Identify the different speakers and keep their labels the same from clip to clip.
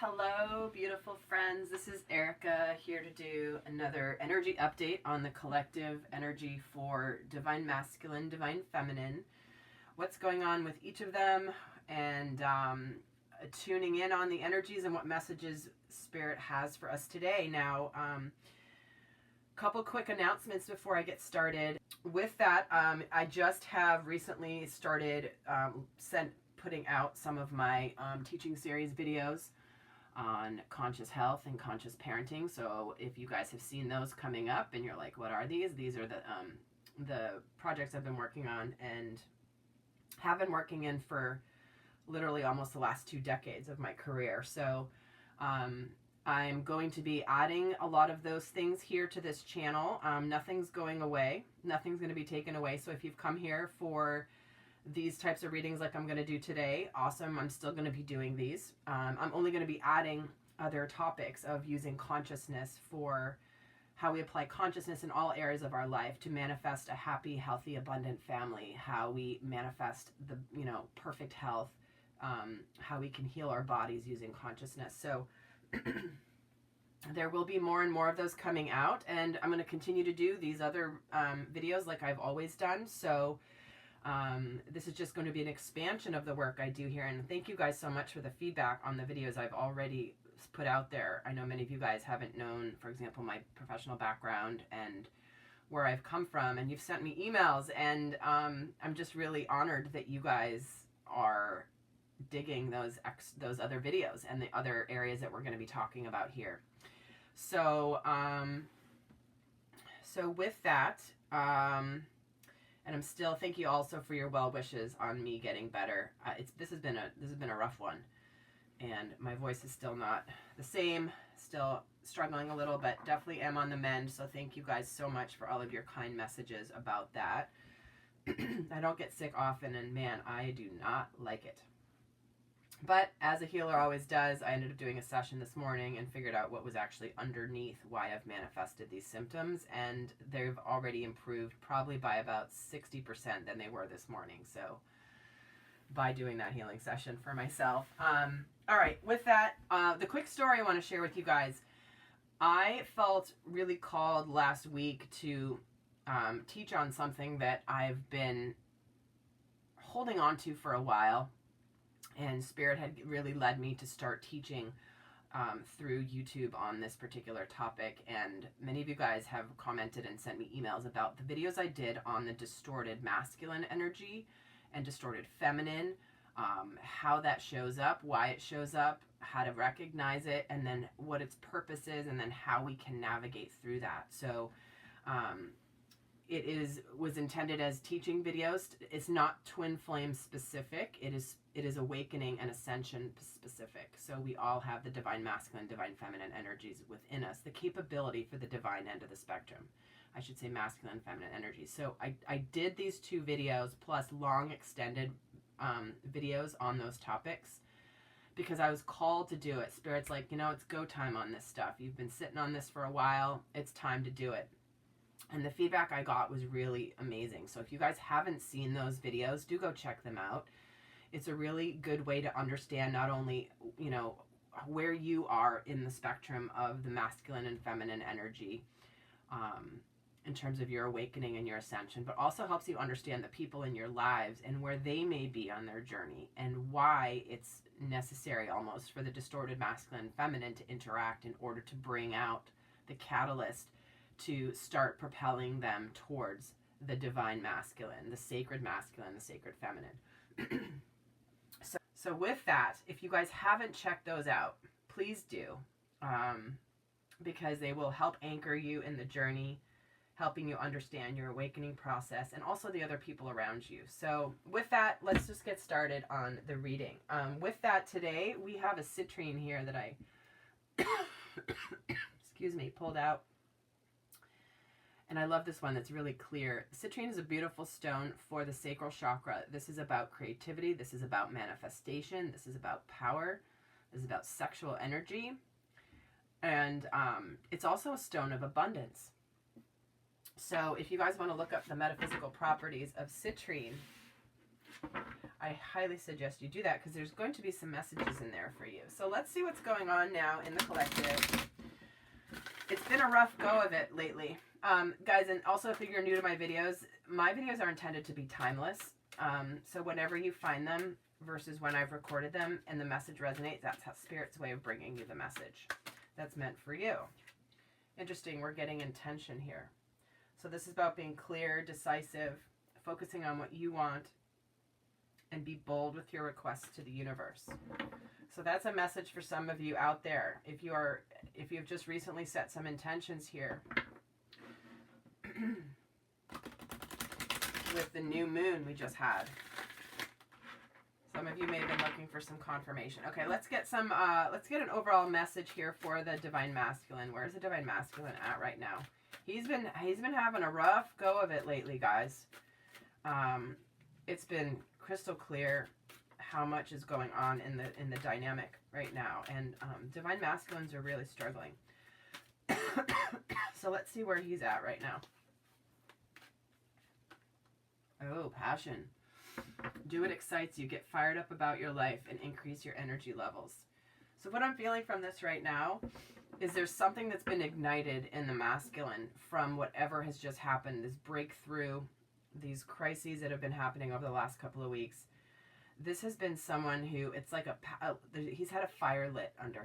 Speaker 1: Hello, beautiful friends. This is Erika here to do another energy update on the collective energy for Divine Masculine, Divine Feminine, what's going on with each of them, and tuning in on the energies and what messages Spirit has for us today. Now, couple quick announcements before I get started. With that, I just have recently started putting out some of my teaching series videos on conscious health and conscious parenting. So if you guys have seen those coming up and you're like, what are these? These are the projects I've been working on and have been working in for literally almost the last 2 decades of my career. So I'm going to be adding a lot of those things here to this channel. Nothing's going away. Nothing's going to be taken away. So if you've come here for these types of readings like I'm going to do today, awesome. I'm still going to be doing these. I'm only going to be adding other topics of using consciousness for how we apply consciousness in all areas of our life to manifest a happy, healthy, abundant family, how we manifest the, perfect health, how we can heal our bodies using consciousness. So there will be more and more of those coming out, and I'm going to continue to do these other videos like I've always done. So this is just going to be an expansion of the work I do here, and thank you guys so much for the feedback on the videos I've already put out there. I know many of you guys haven't known, for example, my professional background and where I've come from, and you've sent me emails, and I'm just really honored that you guys are digging those other videos and the other areas that we're going to be talking about here. So with that, and I'm still, thank you also for your well wishes on me getting better. This has been a rough one, and my voice is still not the same, still struggling a little, but definitely am on the mend. So thank you guys so much for all of your kind messages about that. I don't get sick often, and man, I do not like it. But as a healer always does, I ended up doing a session this morning and figured out what was actually underneath why I've manifested these symptoms, and they've already improved probably by about 60% than they were this morning. So by doing that healing session for myself. All right, with that, the quick story I want to share with you guys. I felt really called last week to teach on something that I've been holding on to for a while. And Spirit had really led me to start teaching through YouTube on this particular topic. And many of you guys have commented and sent me emails about the videos I did on the distorted masculine energy and distorted feminine, how that shows up, why it shows up, how to recognize it, and then what its purpose is, and then how we can navigate through that. So it was intended as teaching videos. It's not twin flame specific. It is awakening and ascension specific. So we all have the divine masculine, divine feminine energies within us, the capability for the divine end of the spectrum. I should say masculine and feminine energies. So I did these 2 videos plus long extended videos on those topics because I was called to do it. Spirit's like, it's go time on this stuff. You've been sitting on this for a while. It's time to do it. And the feedback I got was really amazing. So if you guys haven't seen those videos, do go check them out. It's a really good way to understand not only, where you are in the spectrum of the masculine and feminine energy in terms of your awakening and your ascension, but also helps you understand the people in your lives and where they may be on their journey and why it's necessary almost for the distorted masculine and feminine to interact in order to bring out the catalyst to start propelling them towards the divine masculine, the sacred masculine, the sacred feminine. So with that, if you guys haven't checked those out, please do, because they will help anchor you in the journey, helping you understand your awakening process and also the other people around you. So with that, let's just get started on the reading. With that, today we have a citrine here that I, excuse me, pulled out. And I love this one that's really clear. Citrine is a beautiful stone for the sacral chakra. This is about creativity. This is about manifestation. This is about power. This is about sexual energy. And it's also a stone of abundance. So if you guys want to look up the metaphysical properties of citrine, I highly suggest you do that because there's going to be some messages in there for you. So let's see what's going on now in the collective. It's been a rough go of it lately. Guys, and also if you're new to my videos are intended to be timeless. So whenever you find them versus when I've recorded them and the message resonates, that's how Spirit's way of bringing you the message that's meant for you. Interesting, we're getting intention here. So this is about being clear, decisive, focusing on what you want, and be bold with your requests to the universe. So that's a message for some of you out there. If you've just recently set some intentions here with the new moon we just had. Some of you may have been looking for some confirmation. Okay, let's get an overall message here for the Divine Masculine. Where's the Divine Masculine at right now? He's been having a rough go of it lately, guys. It's been crystal clear how much is going on in the dynamic right now, and Divine Masculines are really struggling. So let's see where he's at right now. Oh, passion. Do what excites you. Get fired up about your life and increase your energy levels. So what I'm feeling from this right now is there's something that's been ignited in the masculine from whatever has just happened, this breakthrough, these crises that have been happening over the last couple of weeks. This has been someone who, it's like he's had a fire lit under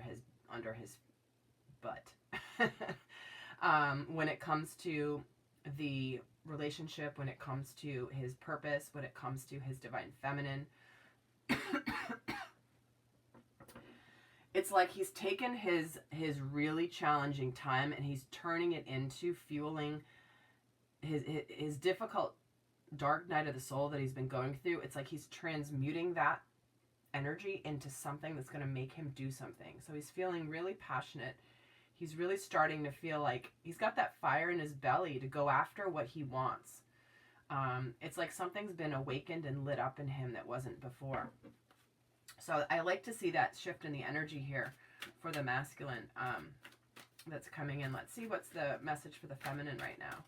Speaker 1: his butt. When it comes to the relationship, when it comes to his purpose, when it comes to his divine feminine. It's like he's taken his really challenging time and he's turning it into fueling his difficult dark night of the soul that he's been going through. It's like he's transmuting that energy into something that's going to make him do something. So he's feeling really passionate. He's really starting to feel like he's got that fire in his belly to go after what he wants. It's like something's been awakened and lit up in him that wasn't before. So I like to see that shift in the energy here for the masculine that's coming in. Let's see what's the message for the feminine right now.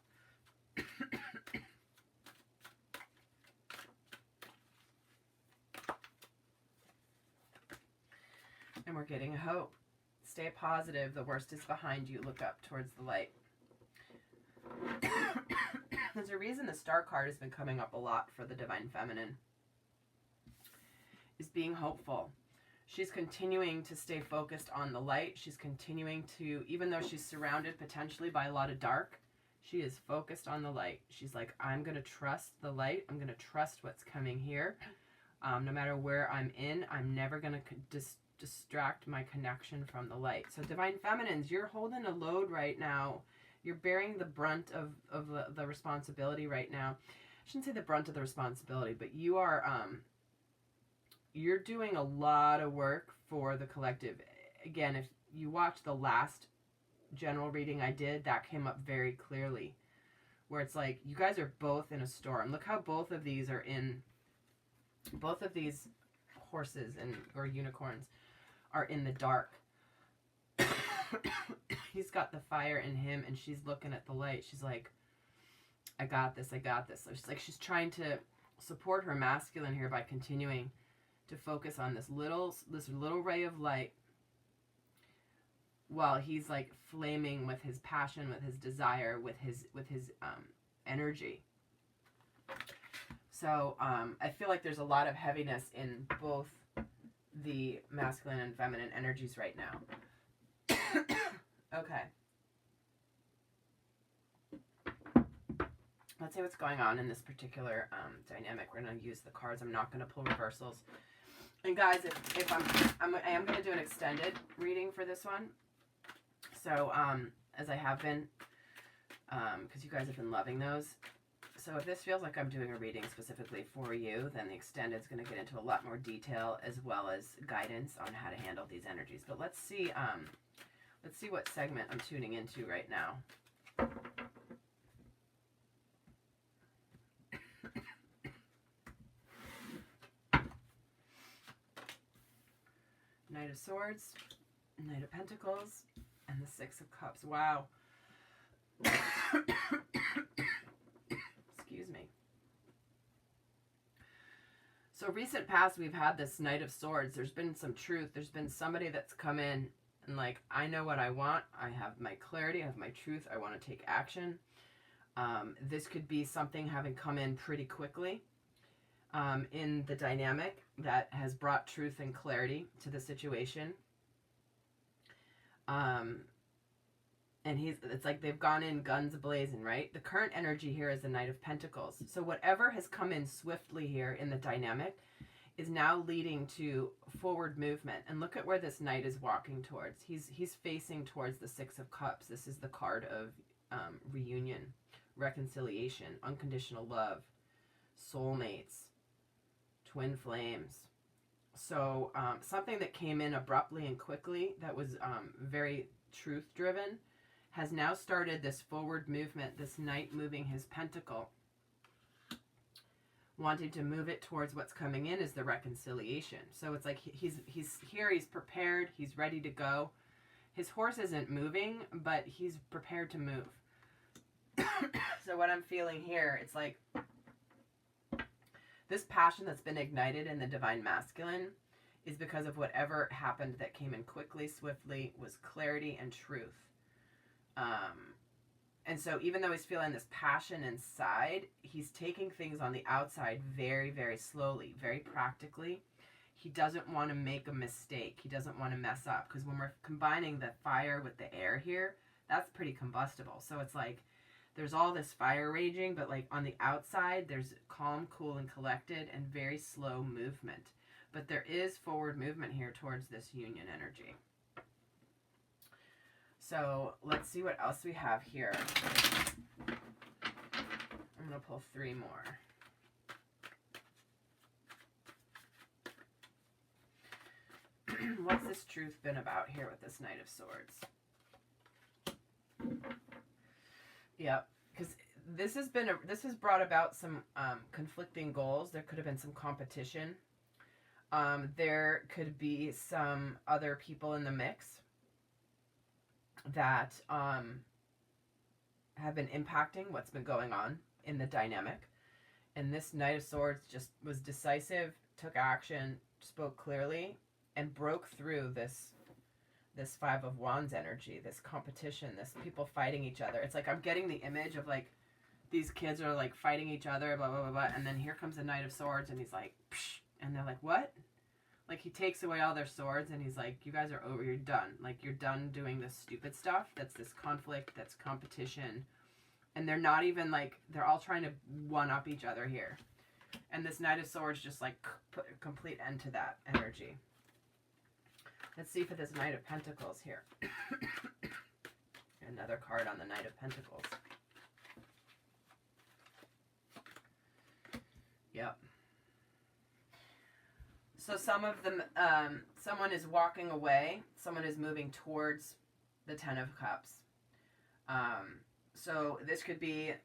Speaker 1: And we're getting hope. Stay positive. The worst is behind you. Look up towards the light. There's a reason the Star card has been coming up a lot for the Divine Feminine. Is being hopeful. She's continuing to stay focused on the light. She's continuing to, even though she's surrounded potentially by a lot of dark, she is focused on the light. She's like, I'm going to trust the light. I'm going to trust what's coming here. No matter where I'm in, I'm never going to distract my connection from the light. So Divine Feminines, you're holding a load right now. You're bearing the brunt of the responsibility right now. I shouldn't say the brunt of the responsibility, but you are you're doing a lot of work for the collective. Again, if you watch the last general reading I did, that came up very clearly, where it's like you guys are both in a storm. Look how both of these horses or unicorns are in the dark. He's got the fire in him and she's looking at the light. She's like, I got this. So she's trying to support her masculine here by continuing to focus on this little ray of light while he's like flaming with his passion, with his desire, with his energy. So I feel like there's a lot of heaviness in both the masculine and feminine energies right now. Okay. Let's see what's going on in this particular dynamic. We're going to use the cards. I'm not going to pull reversals. And guys, if I am going to do an extended reading for this one. So, as I have been, because you guys have been loving those. So if this feels like I'm doing a reading specifically for you, then the extended is going to get into a lot more detail as well as guidance on how to handle these energies. But let's see what segment I'm tuning into right now. Knight of Swords, Knight of Pentacles, and the Six of Cups. Wow. Excuse me. So recent past, we've had this Knight of Swords. There's been some truth. There's been somebody that's come in and like, I know what I want. I have my clarity. I have my truth. I want to take action. This could be something having come in pretty quickly in the dynamic that has brought truth and clarity to the situation. And it's like they've gone in guns blazing, right? The current energy here is the Knight of Pentacles. So whatever has come in swiftly here in the dynamic is now leading to forward movement. And look at where this Knight is walking towards. He's facing towards the Six of Cups. This is the card of reunion, reconciliation, unconditional love, soulmates, twin flames. So something that came in abruptly and quickly that was very truth driven has now started this forward movement, this Knight moving his pentacle, wanting to move it towards what's coming in is the reconciliation. So it's like he's here, he's prepared, he's ready to go. His horse isn't moving, but he's prepared to move. So what I'm feeling here, it's like this passion that's been ignited in the divine masculine is because of whatever happened that came in quickly, swiftly, was clarity and truth. And so even though he's feeling this passion inside, he's taking things on the outside very, very slowly, very practically. He doesn't want to make a mistake. He doesn't want to mess up. Because when we're combining the fire with the air here, that's pretty combustible. So it's like there's all this fire raging, but like on the outside, there's calm, cool, and collected and very slow movement. But there is forward movement here towards this union energy. So let's see what else we have here. I'm going to pull 3 more. What's this truth been about here with this Knight of Swords? Yep, because this has brought about some conflicting goals. There could have been some competition. There could be some other people in the mix that have been impacting what's been going on in the dynamic. And this Knight of Swords just was decisive, took action, spoke clearly, and broke through this Five of Wands energy, this competition, this people fighting each other. It's like I'm getting the image of like these kids are like fighting each other, blah, blah, blah, blah. And then here comes the Knight of Swords and he's like, psh, and they're like, what? Like, he takes away all their swords, and he's like, you guys are over, you're done. Like, you're done doing this stupid stuff. That's this conflict, that's competition. And they're not even, like, they're all trying to one-up each other here. And this Knight of Swords just, like, put a complete end to that energy. Let's see for this Knight of Pentacles here. Another card on the Knight of Pentacles. Yep. So some of them, someone is walking away. Someone is moving towards the Ten of Cups. So this could be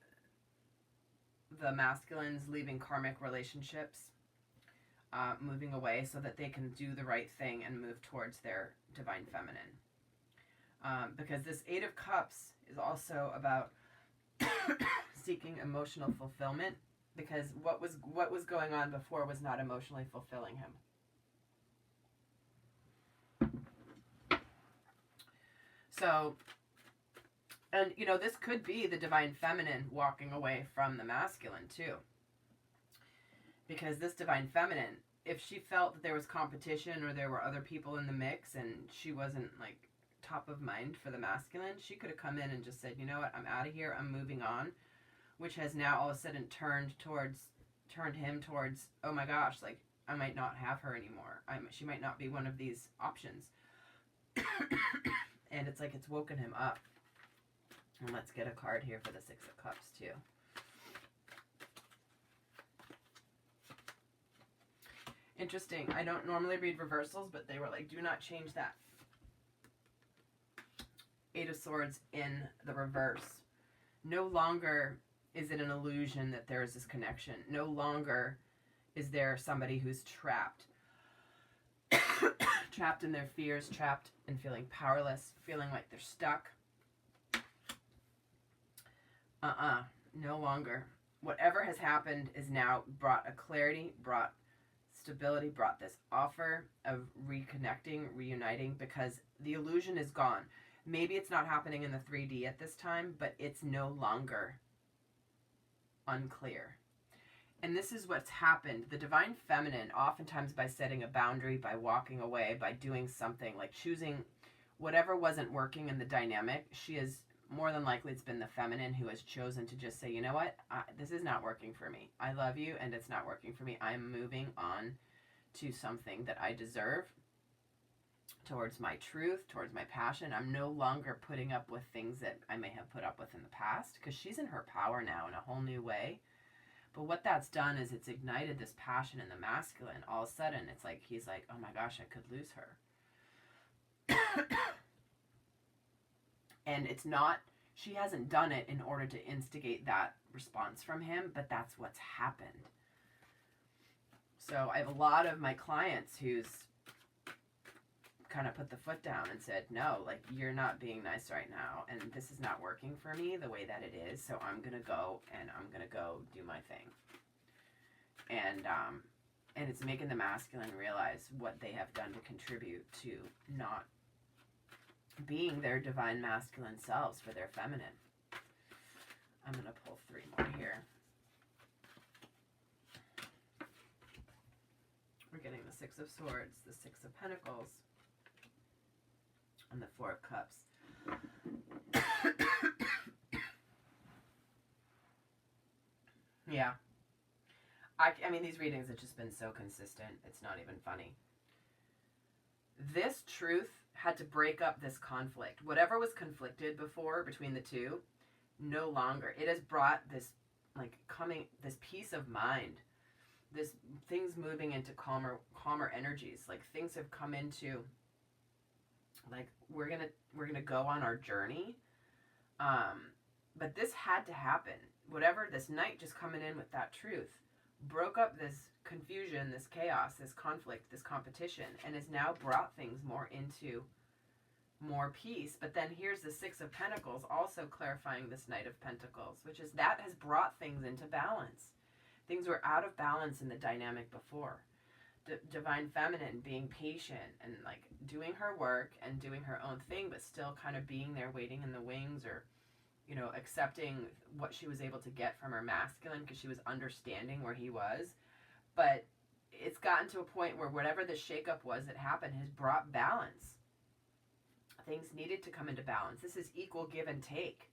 Speaker 1: the masculines leaving karmic relationships, moving away so that they can do the right thing and move towards their divine feminine. Because this Eight of Cups is also about seeking emotional fulfillment. Because what was going on before was not emotionally fulfilling him. So, and you know, this could be the divine feminine walking away from the masculine too. Because this divine feminine, if she felt that there was competition or there were other people in the mix and she wasn't like top of mind for the masculine, she could have come in and just said, you know what, I'm out of here, I'm moving on. Which has now all of a sudden turned him towards, oh my gosh, like, I might not have her anymore. She might not be one of these options. And it's like it's woken him up. And let's get a card here for the Six of Cups too. Interesting. I don't normally read reversals, but they were like, do not change that Eight of Swords in the reverse. No longer is it an illusion that there is this connection. No longer is there somebody who's trapped. Trapped in their fears, trapped in feeling powerless, feeling like they're stuck. No longer. Whatever has happened is now brought a clarity, brought stability, brought this offer of reconnecting, reuniting, because the illusion is gone. Maybe it's not happening in the 3D at this time, but it's no longer unclear. And this is what's happened. The divine feminine, oftentimes by setting a boundary, by walking away, by doing something, like choosing whatever wasn't working in the dynamic, she is more than likely, it's been the feminine who has chosen to just say, you know what, this is not working for me. I love you and it's not working for me. I'm moving on to something that I deserve, towards my truth, towards my passion. I'm no longer putting up with things that I may have put up with in the past, because she's in her power now in a whole new way. But what that's done is it's ignited this passion in the masculine. All of a sudden, it's like, he's like, oh my gosh, I could lose her. And it's not, she hasn't done it in order to instigate that response from him, but that's what's happened. So I have a lot of my clients who's kind of put the foot down and said, no, like, you're not being nice right now, and this is not working for me the way that it is, so I'm going to go, and I'm going to go do my thing. And it's making the masculine realize what they have done to contribute to not being their divine masculine selves for their feminine. I'm going to pull 3 more here. We're getting the 6 of Swords, the 6 of Pentacles, and the 4 of Cups. Yeah. I mean, these readings have just been so consistent. It's not even funny. This truth had to break up this conflict. Whatever was conflicted before between the two, no longer. It has brought this, like, this peace of mind, this things moving into calmer energies. Like, things have come into, like, we're gonna go on our journey. But this had to happen. Whatever, this night just coming in with that truth broke up this confusion, this chaos, this conflict, this competition, and has now brought things more into more peace. But then here's the 6 of Pentacles also clarifying this Knight of Pentacles, which is that has brought things into balance. Things were out of balance in the dynamic before. Divine feminine being patient and, like, doing her work and doing her own thing, but still kind of being there waiting in the wings, or, you know, accepting what she was able to get from her masculine because she was understanding where he was. But it's gotten to a point where whatever the shakeup was that happened has brought balance. Things needed to come into balance. This is equal give and take.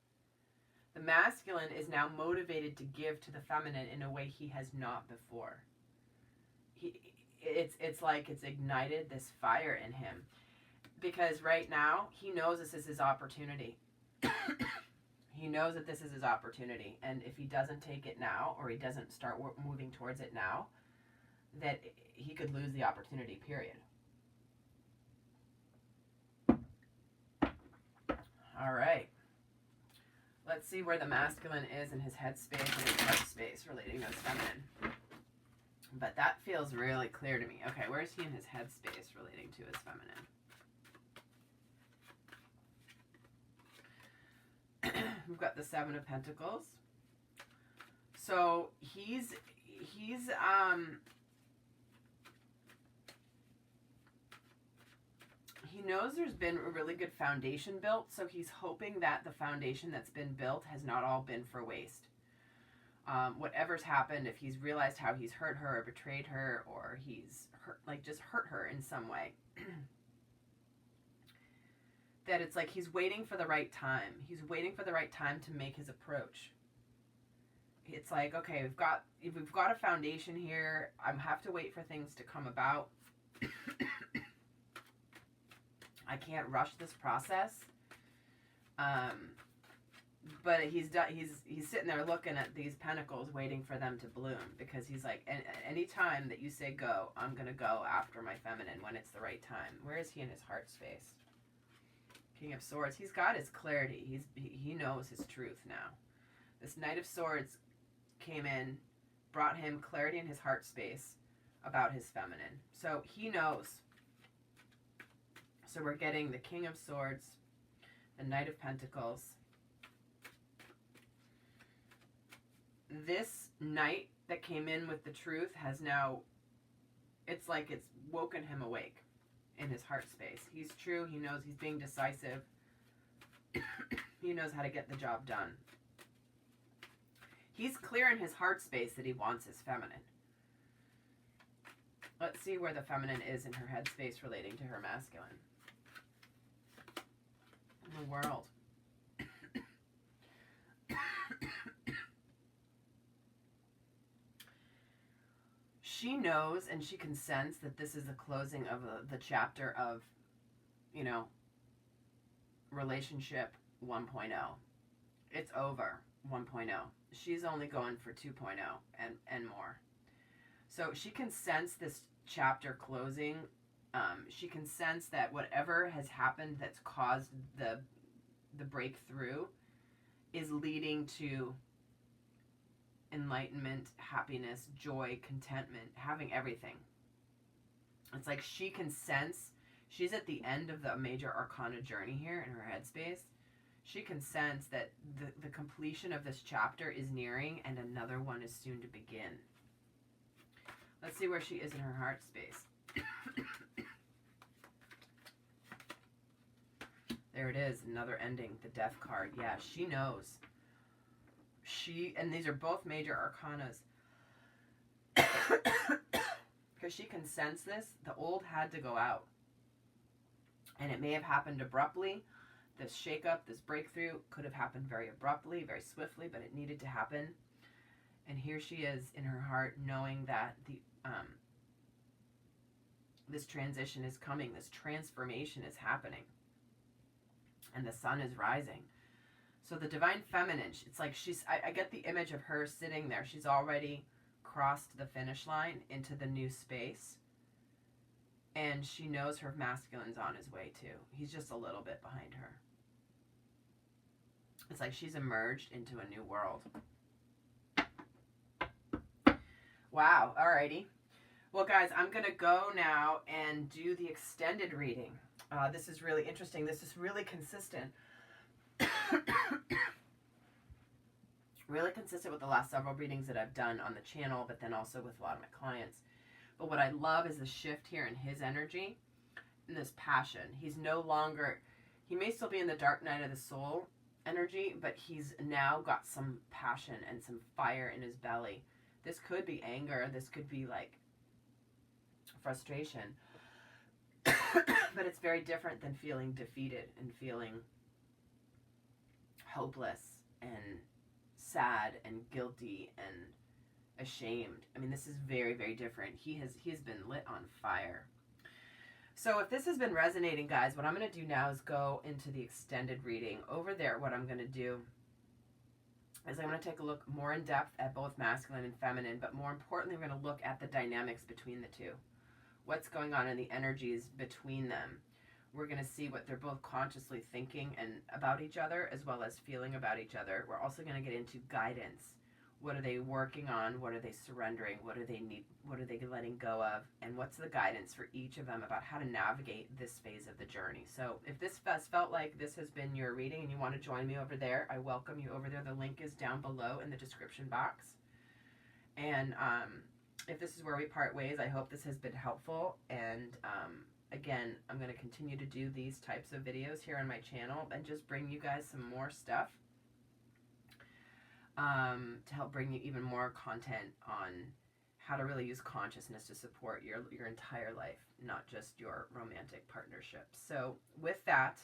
Speaker 1: The masculine is now motivated to give to the feminine in a way he has not before. It's like it's ignited this fire in him. Because right now, he knows this is his opportunity. He knows that this is his opportunity. And if he doesn't take it now, or he doesn't start moving towards it now, that he could lose the opportunity, period. All right. Let's see where the masculine is in his head space and his heart space relating to his feminine. But that feels really clear to me. Okay, where's he in his head space relating to his feminine? We've got the 7 of Pentacles. So he knows there's been a really good foundation built, so he's hoping that the foundation that's been built has not all been for waste. Whatever's happened, if he's realized how he's hurt her or betrayed her, or he's just hurt her in some way, that it's like he's waiting for the right time. He's waiting for the right time to make his approach. It's like, okay, we've got a foundation here. I have to wait for things to come about. I can't rush this process. But he's sitting there looking at these pentacles, waiting for them to bloom, because he's like, any time that you say go, I'm gonna go after my feminine when it's the right time. Where is he in his heart space? King of Swords. He's got his clarity. He knows his truth now. This Knight of Swords came in, brought him clarity in his heart space about his feminine. So he knows. So we're getting the King of Swords, the Knight of Pentacles. This Knight that came in with the truth has now it's like it's woken him awake in his heart space. He's true. He knows he's being decisive. He knows how to get the job done. He's clear in his heart space that he wants his feminine. Let's see where the feminine is in her head space relating to her masculine. In the world. She knows and she can sense that this is the closing of the chapter of, you know, relationship 1.0. It's over 1.0. She's only going for 2.0 and more. So she can sense this chapter closing. She can sense that whatever has happened that's caused the breakthrough is leading to enlightenment, happiness, joy, contentment, having everything. It's like she can sense, she's at the end of the major arcana journey here in her headspace. She can sense that the completion of this chapter is nearing and another one is soon to begin. Let's see where she is in her heart space. There it is, another ending, the death card. Yeah, she knows. And these are both major arcanas. Because she can sense this. The old had to go out. And it may have happened abruptly. This shakeup, this breakthrough could have happened very abruptly, very swiftly, but it needed to happen. And here she is in her heart knowing that this transition is coming. This transformation is happening. And the sun is rising. So the divine feminine, it's like I get the image of her sitting there. She's already crossed the finish line into the new space. And she knows her masculine's on his way too. He's just a little bit behind her. It's like she's emerged into a new world. Wow, alrighty. Well guys, I'm going to go now and do the extended reading. This is really interesting. This is really consistent. Really consistent with the last several readings that I've done on the channel, but then also with a lot of my clients. But what I love is the shift here in his energy and this passion. He's no longer, he may still be in the dark night of the soul energy, but he's now got some passion and some fire in his belly. This could be anger. This could be like frustration. But it's very different than feeling defeated and feeling hopeless and sad and guilty and ashamed. I mean, this is very, very different. He's been lit on fire. So if this has been resonating, guys, what I'm going to do now is go into the extended reading. Over there, what I'm going to do is I'm going to take a look more in depth at both masculine and feminine, but more importantly, we're going to look at the dynamics between the two. What's going on in the energies between them. We're going to see what they're both consciously thinking and about each other, as well as feeling about each other. We're also going to get into guidance. What are they working on? What are they surrendering? What do they need? What are they letting go of? And what's the guidance for each of them about how to navigate this phase of the journey? So if this has felt like this has been your reading and you want to join me over there, I welcome you over there. The link is down below in the description box. And if this is where we part ways, I hope this has been helpful. And again, I'm going to continue to do these types of videos here on my channel and just bring you guys some more stuff to help bring you even more content on how to really use consciousness to support your entire life, not just your romantic partnership. So with that,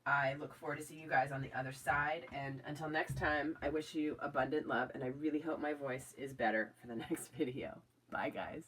Speaker 1: I look forward to seeing you guys on the other side. And until next time, I wish you abundant love, and I really hope my voice is better for the next video. Bye, guys.